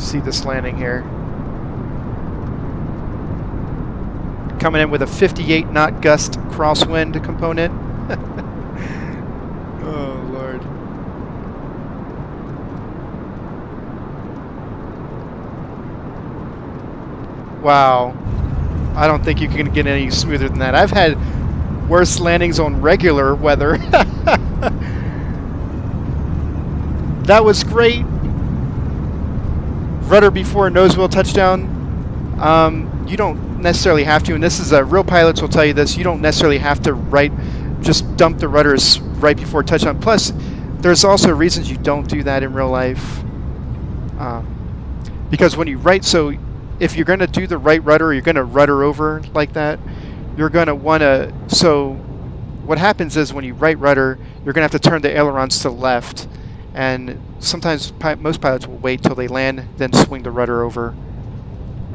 see this landing here. Coming in with a 58 knot gust crosswind component. Oh, Lord. Wow. I don't think you can get any smoother than that. I've had worse landings on regular weather. That was great. Rudder before nose wheel touchdown. You don't necessarily have to, and this is real pilots will tell you this, you don't necessarily have to just dump the rudders right before touchdown. Plus, there's also reasons you don't do that in real life. Because when you so if you're going to do the right rudder, you're going to rudder over like that, you're going to want to, so what happens is when you right rudder, you're going to have to turn the ailerons to the left, and sometimes most pilots will wait till they land, then swing the rudder over.